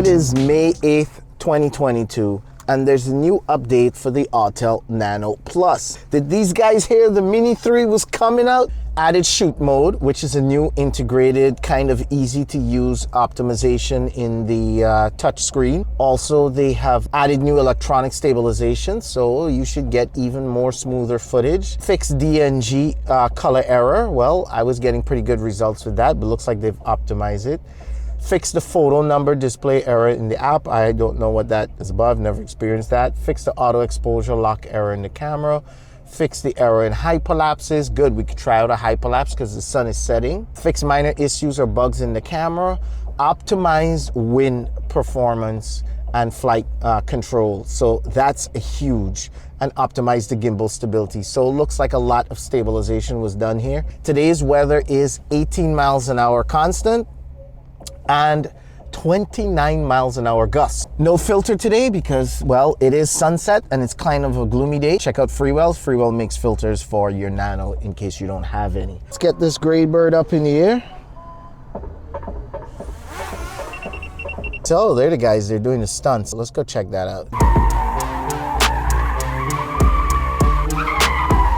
It is May 8th, 2022, and there's a new update for the Autel Nano Plus. Did these guys hear the Mini 3 was coming out? Added shoot mode, which is a new integrated kind of easy to use optimization in the touch screen. Also, they have added new electronic stabilization, so you should get even more smoother footage. Fixed DNG color error. Well, I was getting pretty good results with that, but looks like they've optimized it. Fix the photo number display error in the app. I don't know what that is about. I've never experienced that. Fix the auto exposure lock error in the camera. Fix the error in hyperlapses. Good, we could try out a hyperlapse because the sun is setting. Fix minor issues or bugs in the camera. Optimize wind performance and flight control. So that's huge. And optimize the gimbal stability. So it looks like a lot of stabilization was done here. Today's weather is 18 miles an hour constant and 29 miles an hour gusts. No filter today because, well, it is sunset and it's kind of a gloomy day. Check out Freewell. Freewell makes filters for your Nano in case you don't have any. Let's get this gray bird up in the air. So they're the guys, they're doing the stunts. Let's go check that out.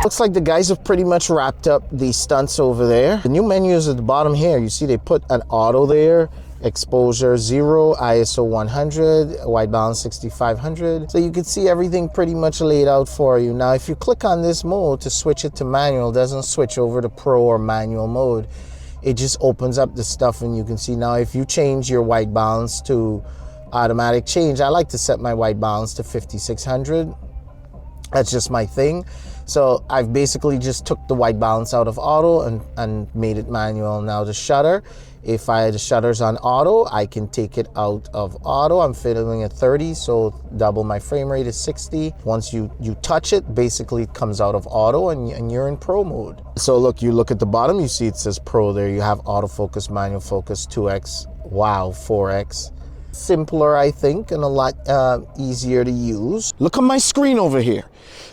Looks like the guys have pretty much wrapped up the stunts over there. The new menu is at the bottom here. You see they put an auto there, exposure 0, ISO 100, white balance 6500. So you can see everything pretty much laid out for you. Now, if you click on this mode to switch it to manual, it doesn't switch over to pro or manual mode. It just opens up the stuff and you can see now if you change your white balance to automatic change, I like to set my white balance to 5600. That's just my thing. So I've basically just took the white balance out of auto and made it manual. Now the shutter, if the shutter's on auto, I can take it out of auto. I'm fiddling at 30, so double my frame rate is 60. Once you touch it, basically it comes out of auto and you're in pro mode. So look, you look at the bottom, you see it says pro there. You have autofocus, manual focus, 2x, wow, 4x. Simpler, I think, and a lot easier to use. Look at my screen over here.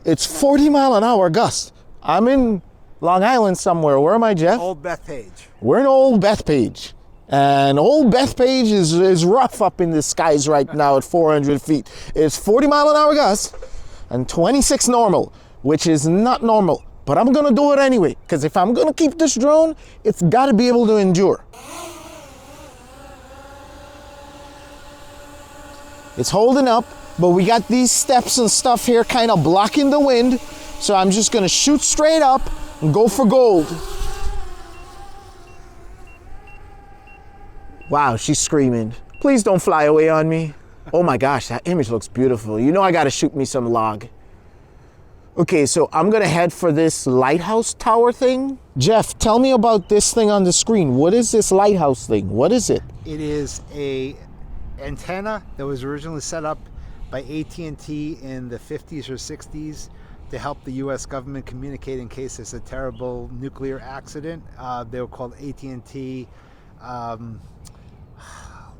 It's 40 mile an hour gust. I'm in Long Island somewhere. Where am I, Jeff? Old Bethpage. We're in Old Bethpage. And Old Bethpage is rough up in the skies right now at 400 feet. It's 40 mile an hour gust and 26 normal, which is not normal. But I'm gonna do it anyway, because if I'm gonna keep this drone, it's gotta be able to endure. It's holding up, but we got these steps and stuff here kind of blocking the wind. So I'm just gonna shoot straight up and go for gold. Wow, she's screaming. Please don't fly away on me. Oh my gosh, that image looks beautiful. You know I gotta shoot me some log. Okay, so I'm gonna head for this lighthouse tower thing. Jeff, tell me about this thing on the screen. What is this lighthouse thing? What is it? It is a antenna that was originally set up by AT&T in the 50s or 60s to help the US government communicate in case there's a terrible nuclear accident. They were called AT&T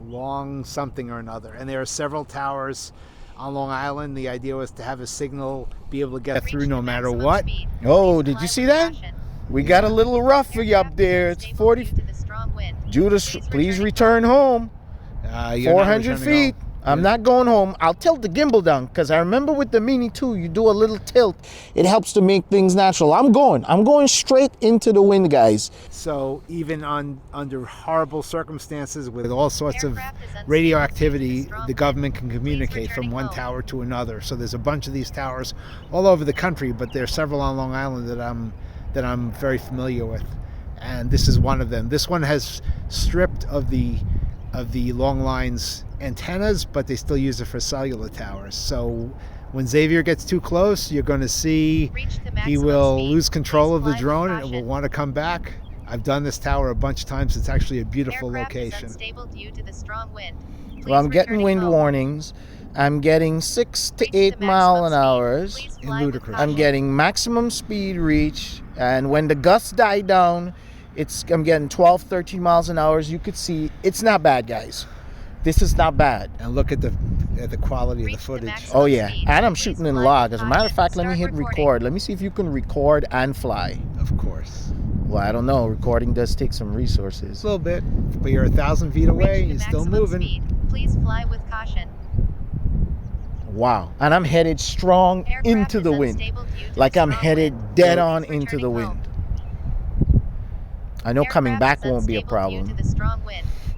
Long something or another. And there are several towers on Long Island. The idea was to have a signal be able to get through no matter what. Oh, did you see that? We got a little rough for you up there. It's 40. Judas, please return home. 400 feet. I'm not going home. I'll tilt the gimbal down because I remember with the Mini 2, you do a little tilt. It helps to make things natural. I'm going straight into the wind, guys. So even under horrible circumstances with all sorts of radioactivity, the government can communicate from one tower to another. So there's a bunch of these towers all over the country, but there are several on Long Island that I'm very familiar with. And this is one of them. This one has stripped of the long lines antennas, but they still use it for cellular towers. So when Xavier gets too close, you're going to see he will lose control of the drone and it will want to come back. I've done this tower a bunch of times. It's actually a beautiful location. Well, I'm getting wind warnings. I'm getting 6 to 8 mile an hours. Ludicrous. I'm getting maximum speed reach, and when the gusts die down, I'm getting 12, 13 miles an hour. As you could see, it's not bad, guys. This is not bad. And look at the quality of the footage. Oh yeah, and I'm shooting in log. As a matter of fact, let me hit record. Let me see if you can record and fly. Of course. Well, I don't know. Recording does take some resources. A little bit, but you're 1,000 feet away and you're still moving. Please fly with caution. Wow. And I'm headed strong into the wind. Like I'm headed dead on into the wind. I know coming back won't be a problem.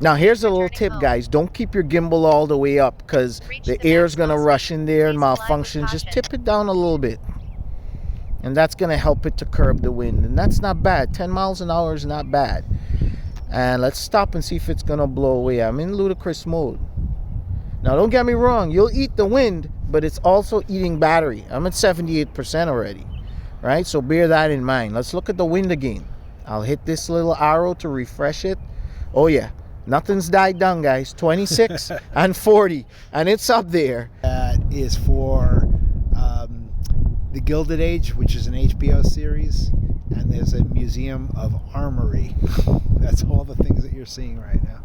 Now here's a little tip, guys. Don't keep your gimbal all the way up because the air is going to rush in there and malfunction. Just tip it down a little bit. And that's going to help it to curb the wind. And that's not bad. 10 miles an hour is not bad. And let's stop and see if it's going to blow away. I'm in ludicrous mode. Now don't get me wrong. You'll eat the wind, but it's also eating battery. I'm at 78% already. Right? So bear that in mind. Let's look at the wind again. I'll hit this little arrow to refresh it. Oh yeah. Nothing's died down, guys. 26 and 40. And it's up there. That is for The Gilded Age, which is an HBO series. And there's a museum of armory. That's all the things that you're seeing right now.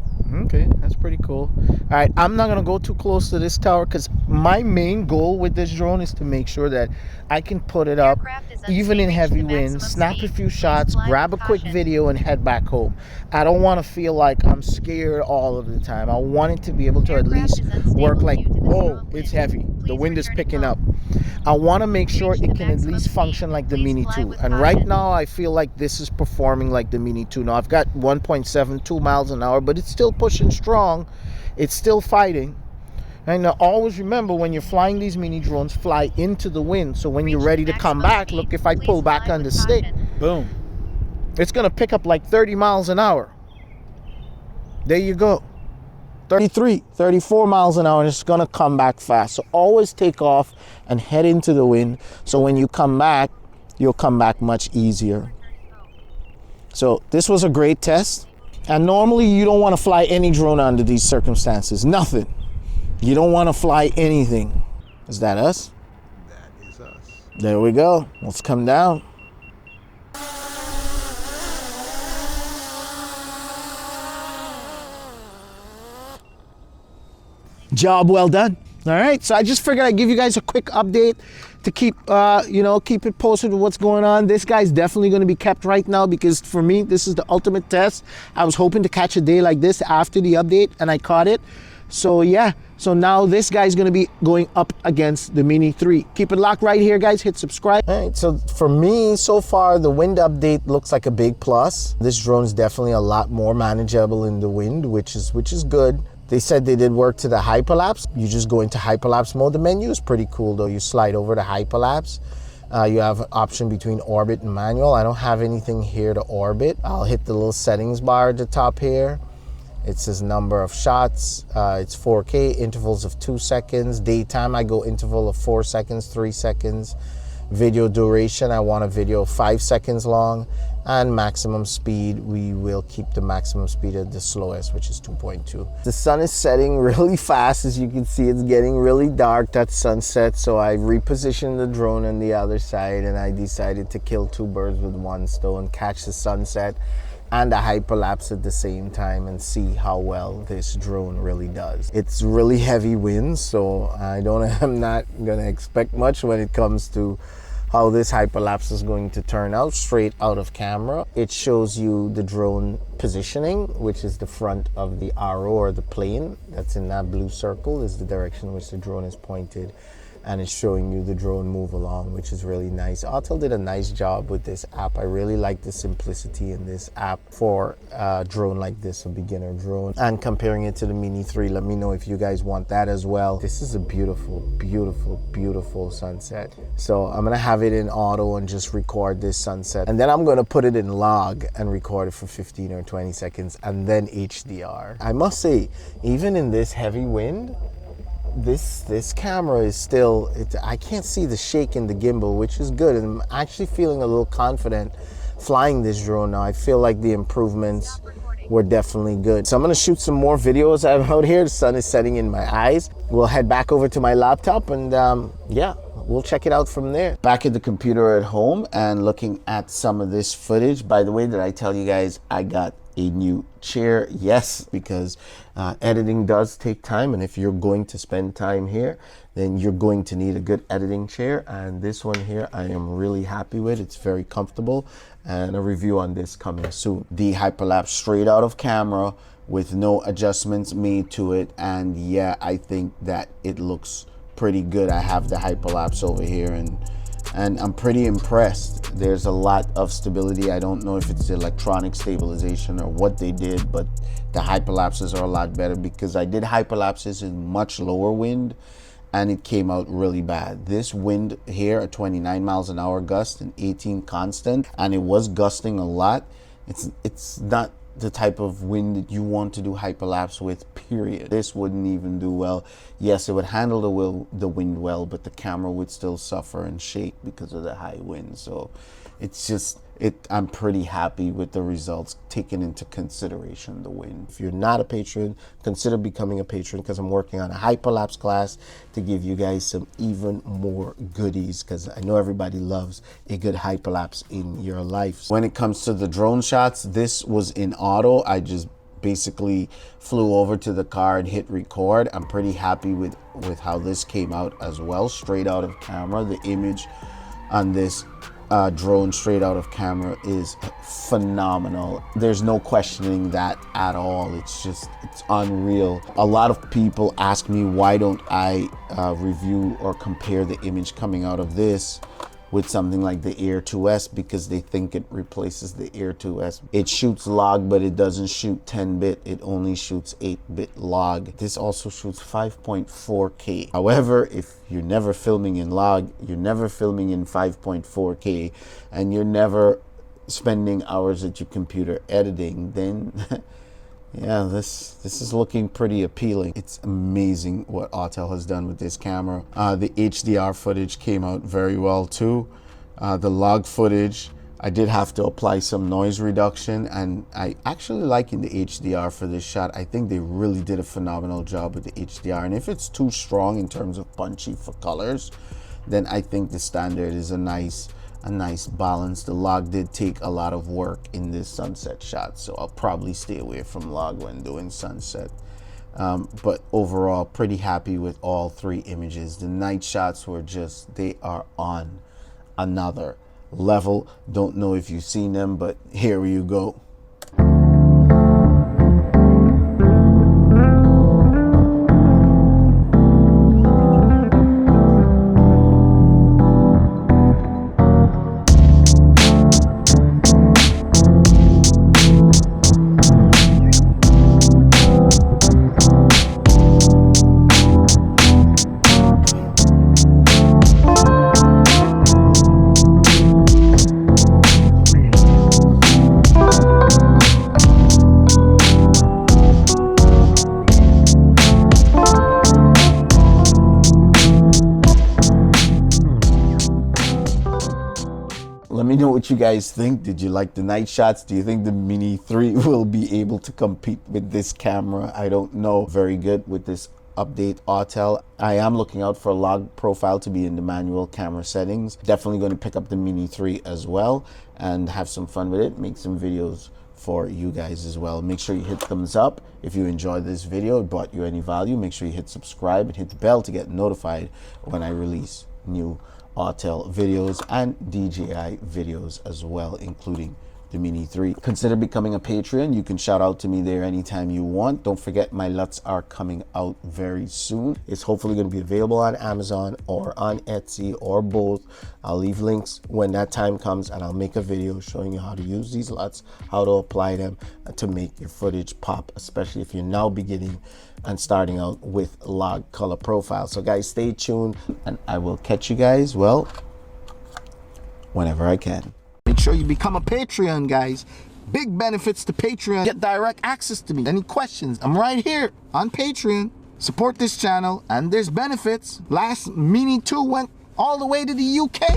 Okay, that's pretty cool. All right, I'm not going to go too close to this tower because my main goal with this drone is to make sure that I can put it up even in heavy winds, snap a few shots, grab a quick video, and head back home. I don't want to feel like I'm scared all of the time. I want it to be able to at least work like, oh, it's heavy. The wind is picking up. I want to make sure it can at least function like the Mini 2. And right now, I feel like this is performing like the Mini 2. Now, I've got 1.72 miles an hour, but it's still pushing strong. It's still fighting. And now, always remember, when you're flying these mini drones, fly into the wind. So when you're ready to come back, look, if I pull back on the stick, boom, it's going to pick up like 30 miles an hour. There you go. 33, 34 miles an hour, and it's going to come back fast. So always take off and head into the wind. So when you come back, you'll come back much easier. So this was a great test. And normally you don't want to fly any drone under these circumstances. Nothing. You don't want to fly anything. Is that us? That is us. There we go. Let's come down. Job well done. All right, so I just figured I'd give you guys a quick update to keep keep it posted with what's going on. This guy's definitely going to be kept right now because for me this is the ultimate test. I was hoping to catch a day like this after the update and I caught it. So yeah, so now this guy's going to be going up against the Mini 3. Keep it locked right here, guys. Hit subscribe. All right, so for me so far the wind update looks like a big plus. This drone is definitely a lot more manageable in the wind, which is good. They said they did work to the hyperlapse. You just go into hyperlapse mode. The menu is pretty cool though. You slide over to hyperlapse. You have an option between orbit and manual. I don't have anything here to orbit. I'll hit the little settings bar at the top here. It says number of shots. It's 4K, intervals of 2 seconds. Daytime, I go interval of 4 seconds, 3 seconds. Video duration, I want a video 5 seconds long. And maximum speed, we will keep the maximum speed at the slowest, which is 2.2. The sun is setting really fast. As you can see, it's getting really dark. That's sunset. So I repositioned the drone on the other side and I decided to kill two birds with one stone, catch the sunset and the hyperlapse at the same time and see how well this drone really does. It's really heavy winds, so I'm not gonna expect much when it comes to how this hyperlapse is going to turn out straight out of camera. It shows you the drone positioning, which is the front of the arrow or the plane. That's in that blue circle is the direction in which the drone is pointed. And it's showing you the drone move along, which is really nice. Autel did a nice job with this app. I really like the simplicity in this app for a drone like this, a beginner drone. And comparing it to the Mini 3, let me know if you guys want that as well. This is a beautiful, beautiful, beautiful sunset. So I'm gonna have it in auto and just record this sunset. And then I'm gonna put it in log and record it for 15 or 20 seconds and then HDR. I must say, even in this heavy wind, this camera is still, I can't see the shake in the gimbal, which is good. And I'm actually feeling a little confident flying this drone now. I feel like the improvements were definitely good. So I'm gonna shoot some more videos out here. The sun is setting in my eyes. We'll head back over to my laptop and yeah, we'll check it out from there. Back at the computer at home and looking at some of this footage. By the way, did I tell you guys I got a new chair? Yes, because editing does take time, and if you're going to spend time here, then you're going to need a good editing chair. And this one here I am really happy with. It's very comfortable, and a review on this coming soon. The hyperlapse straight out of camera with no adjustments made to it. And yeah, I think that it looks pretty good. I have the hyperlapse over here, and I'm pretty impressed. There's a lot of stability. I don't know if it's electronic stabilization or what they did, but the hyperlapses are a lot better, because I did hyperlapses in much lower wind and it came out really bad. This wind here at 29 miles an hour gust and 18 constant, and it was gusting a lot. It's not the type of wind that you want to do hyperlapse with, period. This wouldn't even do well. Yes, it would handle the wind well, but the camera would still suffer and shake because of the high wind. So it's just, I'm pretty happy with the results, taking into consideration the wind. If you're not a patron, consider becoming a patron, because I'm working on a hyperlapse class to give you guys some even more goodies, because I know everybody loves a good hyperlapse in your life. When it comes to the drone shots, this was in auto. I just basically flew over to the car and hit record. I'm pretty happy with how this came out as well, straight out of camera. The image on this drone straight out of camera is phenomenal. There's no questioning that at all. It's unreal. A lot of people ask me, why don't I review or compare the image coming out of this with something like the Air 2S, because they think it replaces the Air 2S. It shoots log, but it doesn't shoot 10-bit. It only shoots 8-bit log. This also shoots 5.4K. However, if you're never filming in log, you're never filming in 5.4K, and you're never spending hours at your computer editing, then yeah, this is looking pretty appealing. It's amazing what Autel has done with this camera. The HDR footage came out very well too. The log footage, I did have to apply some noise reduction, and I actually liking the HDR for this shot. I think they really did a phenomenal job with the HDR, and if it's too strong in terms of punchy for colors, then I think the standard is a nice balance. The log did take a lot of work in this sunset shot, so I'll probably stay away from log when doing sunset. But overall, pretty happy with all three images. The night shots were just, they are on another level. Don't know if you've seen them, but here you go. Let me know what you guys think. Did you like the night shots? Do you think the Mini 3 will be able to compete with this camera? I don't know. Very good with this update, Autel. I am looking out for a log profile to be in the manual camera settings. Definitely going to pick up the Mini 3 as well and have some fun with it. Make some videos for you guys as well. Make sure you hit thumbs up if you enjoyed this video. It brought you any value. Make sure you hit subscribe and hit the bell to get notified when I release new Autel videos and DJI videos as well, including the Mini 3. Consider becoming a Patreon. You can shout out to me there anytime you want. Don't forget, my LUTs are coming out very soon. It's hopefully going to be available on Amazon or on Etsy or both. I'll leave links when that time comes, and I'll make a video showing you how to use these LUTs, how to apply them to make your footage pop, especially if you're now beginning and starting out with log color profile. So guys, stay tuned, and I will catch you guys, well, whenever I can. Make sure you become a Patreon, guys. Big benefits to Patreon. Get direct access to me. Any questions, I'm right here on Patreon. Support this channel, and there's benefits. Last Mini 2 went all the way to the UK.